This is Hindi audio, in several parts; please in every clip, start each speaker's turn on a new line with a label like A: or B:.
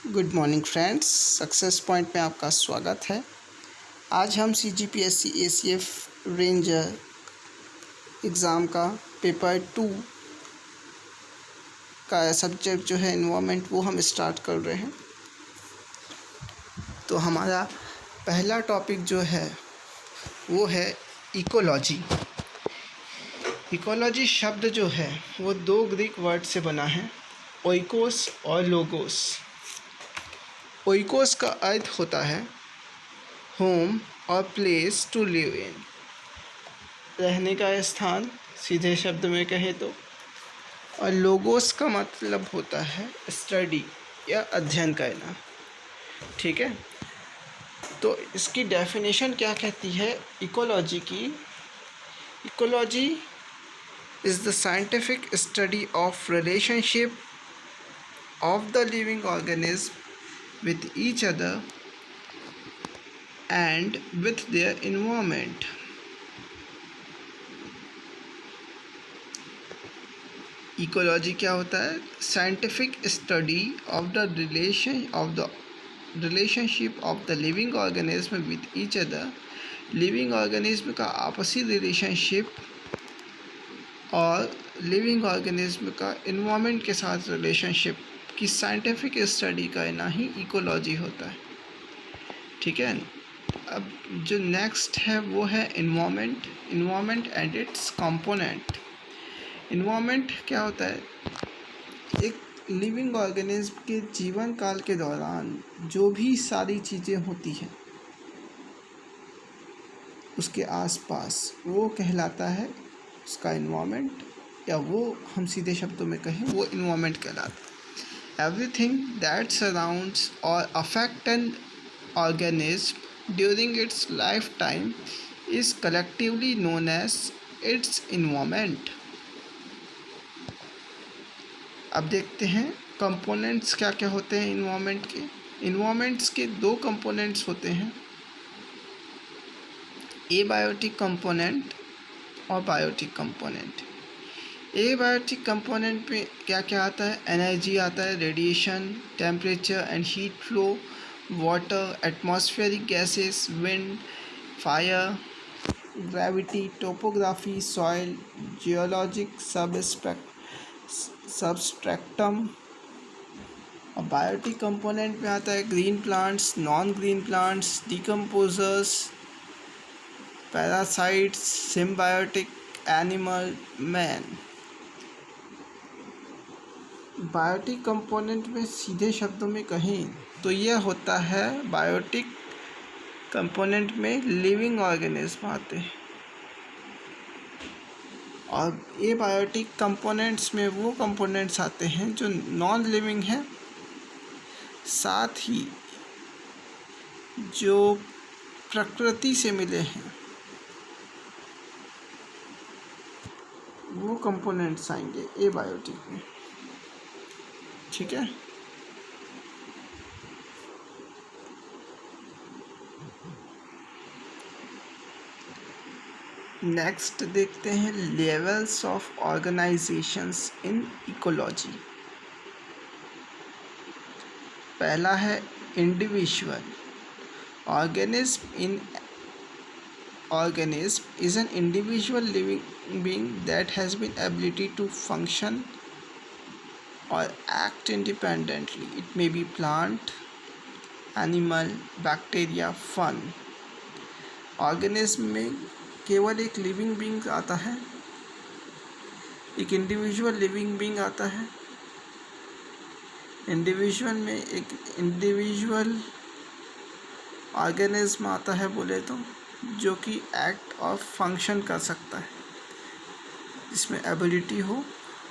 A: Good morning friends, success point में आपका स्वागत है। आज हम CGPSC ACF रेंजर एग्ज़ाम का पेपर 2 का सब्जेक्ट जो है एनवायरनमेंट वो हम स्टार्ट कर रहे हैं। तो हमारा पहला टॉपिक जो है वो है इकोलॉजी। इकोलॉजी शब्द जो है वो दो ग्रीक वर्ड से बना है, ओइकोस और लोगोस। ओइकोस का अर्थ होता है होम और प्लेस टू लिव इन, रहने का स्थान सीधे शब्द में कहें तो। और लोगोस का मतलब होता है स्टडी या अध्ययन करना। ठीक है, तो इसकी डेफिनेशन क्या कहती है इकोलॉजी की? Ecology is the scientific study of relationship of the living organism with each other and with their environment. Ecology क्या होता है? Scientific study of the relationship of the living organism with each other. Living organism का आपसी रिलेशनशिप और लिविंग ऑर्गेनिज्म का इन्वायरमेंट के साथ रिलेशनशिप की साइंटिफिक स्टडी करना ही इकोलॉजी होता है। ठीक है, अब जो नेक्स्ट है वो है environment and it's component. Environment क्या होता है? एक लिविंग ऑर्गेनिज्म के जीवन काल के दौरान जो भी सारी चीज़ें होती हैं उसके आसपास, वो कहलाता है उसका इन्वायरमेंट, या वो हम सीधे शब्दों में कहें वो इन्वायरमेंट कहलाता है। एवरीथिंग दैट सराउंड्स और affect an organism during its life time is collectively known as its environment. अब देखते हैं कंपोनेंट्स क्या क्या होते हैं इन्वायरमेंट के। इन्वायरमेंट्स के दो कंपोनेंट्स होते हैं, एबायोटिक कंपोनेंट और बायोटिक कंपोनेंट। एबायोटिक कंपोनेंट में क्या क्या आता है? एनर्जी आता है, radiation, temperature and heat flow, water, atmospheric gases, wind, fire, gravity, topography, soil, geologic substratum. और बायोटिक कंपोनेंट में आता है green plants, non green plants, decomposers, parasites, symbiotic animal, man. Biotic component में सीधे शब्दों में कहें तो यह होता है, बायोटिक कंपोनेंट में लिविंग ऑर्गेनिज्म आते हैं, और ये बायोटिक कंपोनेंट्स में वो कंपोनेंट्स आते हैं जो नॉन लिविंग हैं, साथ ही जो प्रकृति से मिले हैं वो कंपोनेंट्स आएंगे एबायोटिक में। ठीक है, नेक्स्ट देखते हैं levels of organisations in ecology. पहला है individual. Organism is an individual living being that has been ability to function or act independently. It may be plant, animal, bacteria, fun. Organism में केवल एक लिविंग बींग आता है, एक इंडिविजुअल लिविंग बींग आता है। इंडिविजुअल में एक इंडिविजुअल ऑर्गेनिज्म आता है बोले तो, जो कि एक्ट और फंक्शन कर सकता है, जिसमें एबिलिटी हो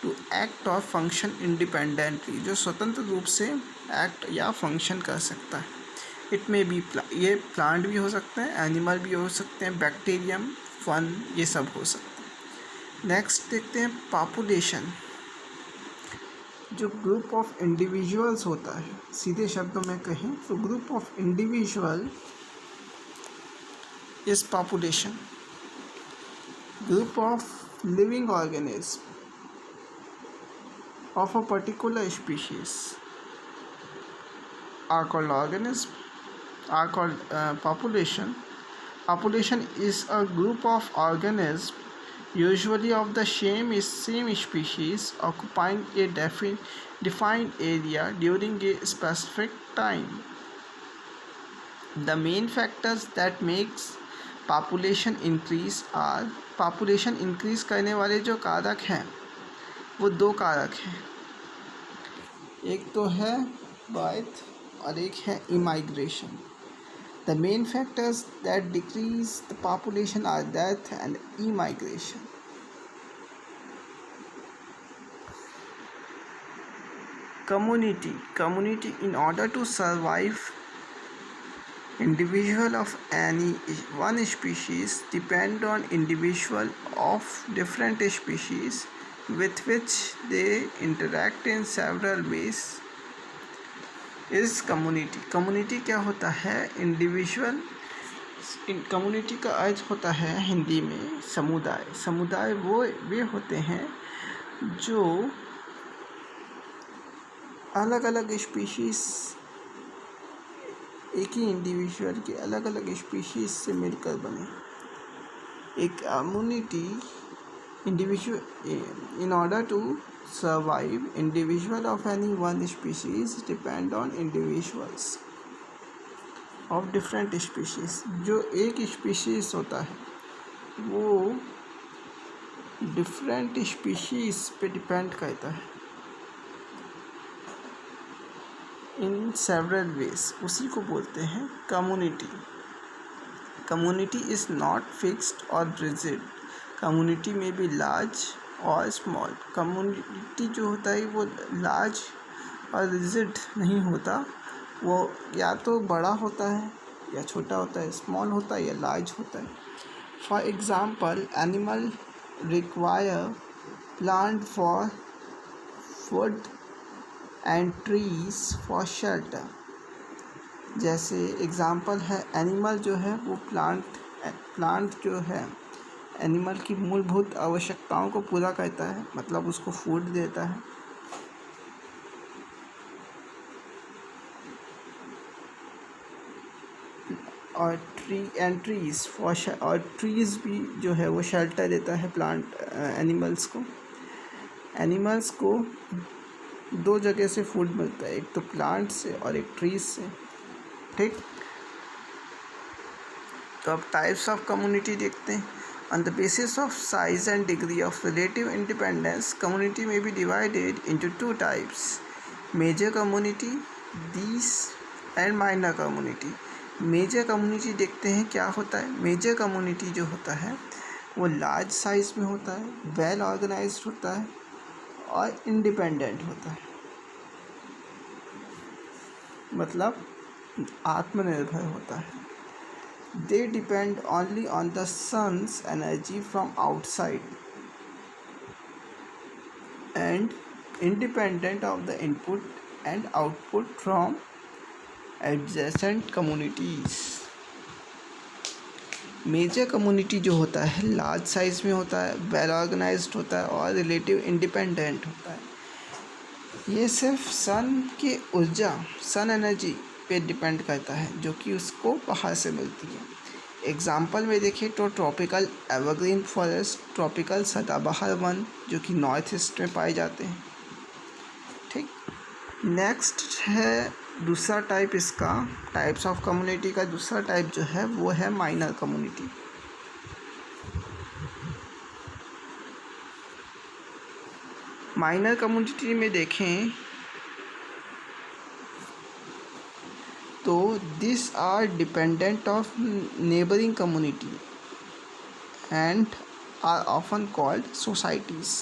A: टू एक्ट और फंक्शन इंडिपेंडेंटली, जो स्वतंत्र रूप से एक्ट या फंक्शन कर सकता है। इट में बी ये प्लांट भी हो सकते हैं, एनिमल भी हो सकते हैं, बैक्टीरियम, फन, ये सब हो सकते हैं। नेक्स्ट देखते हैं पॉपुलेशन। जो ग्रुप ऑफ इंडिविजुअल्स होता है, सीधे शब्दों में कहें तो group of individual is population. Group of living organism of a particular species are called organisms, are called population. Population is a group of organisms, usually of the same species, occupying a defined area during a specific time. The main factors that makes population increase are, population increase करने वाले जो कारक हैं वो दो कारक हैं, एक तो है बर्थ और एक है immigration. The main factors that decrease the population are death and immigration. Community in order to survive, individual of any one species depend on individual of different species with which they interact in several ways. इस कम्युनिटी क्या होता है? इंडिविजुअल. कम्युनिटी का अर्थ होता है हिंदी में समुदाय वो वे होते हैं जो अलग अलग स्पीशीज़, एक ही इंडिविजुअल के अलग अलग स्पीशीज़ से मिलकर बने. एक community individual in order to survive, individual of any one species depend on individuals of different species. जो एक स्पीशीज़ होता है वो डिफरेंट स्पीशीज़ पे डिपेंड करता है इन सेवरल वेज, उसी को बोलते हैं community. Community is not fixed और रिजिड. कम्युनिटी में भी लार्ज और स्मॉल. कम्युनिटी जो होता है वो लार्ज और रिजिड नहीं होता, वो या तो बड़ा होता है या छोटा होता है, स्मॉल होता है या लार्ज होता है. For example, animal require plant for food and trees for shelter. जैसे एग्ज़ाम्पल है, एनिमल जो है वो प्लांट जो है एनिमल की मूलभूत आवश्यकताओं को पूरा करता है, मतलब उसको फूड देता है. और ट्रीज़ भी जो है वो शेल्टर देता है प्लांट एनिमल्स को. एनिमल्स को दो जगह से फूड मिलता है, एक तो प्लांट से और एक ट्रीज से. ठीक, तो अब टाइप्स ऑफ कम्युनिटी देखते हैं. On the basis of size and degree of relative independence, community may be divided into two types: major community, these, and minor community. Major community देखते हैं क्या होता है. मेजर कम्युनिटी जो होता है वो लार्ज साइज में होता है, वेल ऑर्गेनाइज्ड होता है और इंडिपेंडेंट होता है, मतलब आत्मनिर्भर होता है. They depend only on the sun's energy from outside and independent of the input and output from adjacent communities. Major community जो होता है लार्ज साइज में होता है, वेल ऑर्गेनाइज्ड होता है और रिलेटिव इंडिपेंडेंट होता है. ये सिर्फ सन एनर्जी पे डिपेंड करता है जो कि उसको बाहर से मिलती है. एग्जाम्पल में देखें तो ट्रॉपिकल एवरग्रीन फॉरेस्ट, ट्रॉपिकल सदाबहार वन जो कि नॉर्थ ईस्ट में पाए जाते हैं. ठीक, नेक्स्ट है दूसरा टाइप. इसका टाइप्स ऑफ कम्युनिटी का दूसरा टाइप जो है वो है माइनर कम्युनिटी. माइनर कम्युनिटी में देखें तो this are dependent of neighbouring community and are often called societies.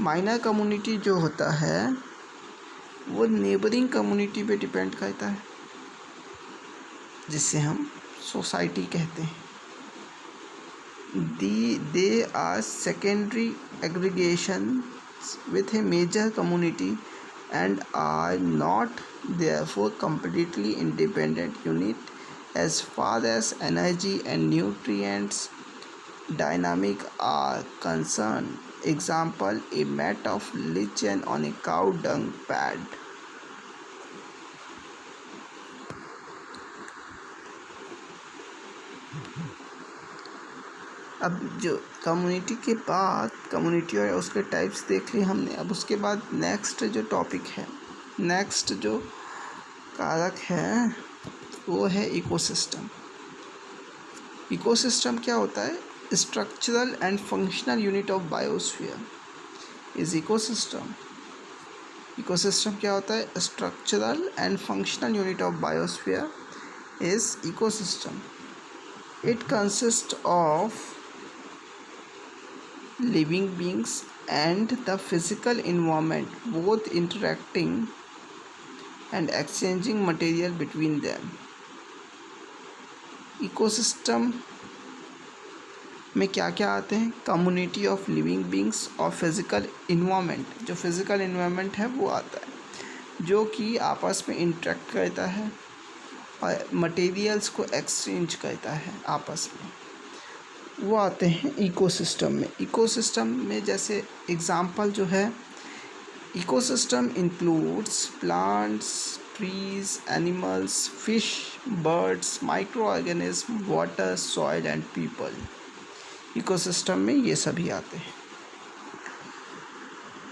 A: Minor community जो होता है वो नेबरिंग कम्युनिटी पे डिपेंड करता है, जिससे हम सोसाइटी कहते हैं. They are secondary aggregations with a major community and are not therefore completely independent unit as far as energy and nutrients dynamic are concerned. Example, a mat of lichen on a cow dung pad. अब जो कम्युनिटी के बाद कम्युनिटी और उसके टाइप्स देख लिए हमने। अब उसके बाद नेक्स्ट जो टॉपिक है, नेक्स्ट जो कारक है वो है इकोसिस्टम। इकोसिस्टम क्या होता है? Structural and functional unit of biosphere is ecosystem. Ecosystem क्या होता है? Structural and functional unit of biosphere is ecosystem. It consist of living beings and the physical environment both interacting and exchanging material between them। Ecosystem में क्या क्या आते हैं? कम्युनिटी ऑफ लिविंग बींग्स और फिज़िकल इन्वायरमेंट। जो फिज़िकल इन्वायरमेंट है वो आता है जो कि आपस में इंटरेक्ट करता है और मटेरियल्स को एक्सचेंज करता है आपस में, वो आते हैं इकोसिस्टम में। इकोसिस्टम में जैसे एग्जांपल जो है, ecosystem includes plants, trees, animals, fish, birds, micro organism, water, soil and people. Ecosystem में ये सभी आते हैं।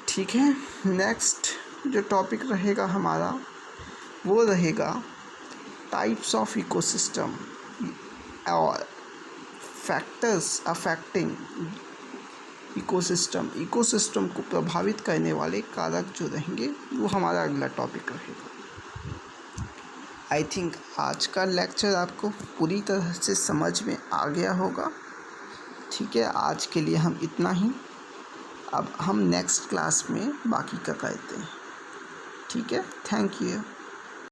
A: ठीक है, नेक्स्ट जो टॉपिक रहेगा हमारा वो रहेगा टाइप्स ऑफ इकोसिस्टम और फैक्टर्स अफेक्टिंग इकोसिस्टम। इकोसिस्टम को प्रभावित करने वाले कारक जो रहेंगे वो हमारा अगला टॉपिक रहेगा। आई थिंक आज का लेक्चर आपको पूरी तरह से समझ में आ गया होगा। ठीक है, आज के लिए हम इतना ही। अब हम नेक्स्ट क्लास में बाकी का करते हैं। ठीक है, थैंक यू।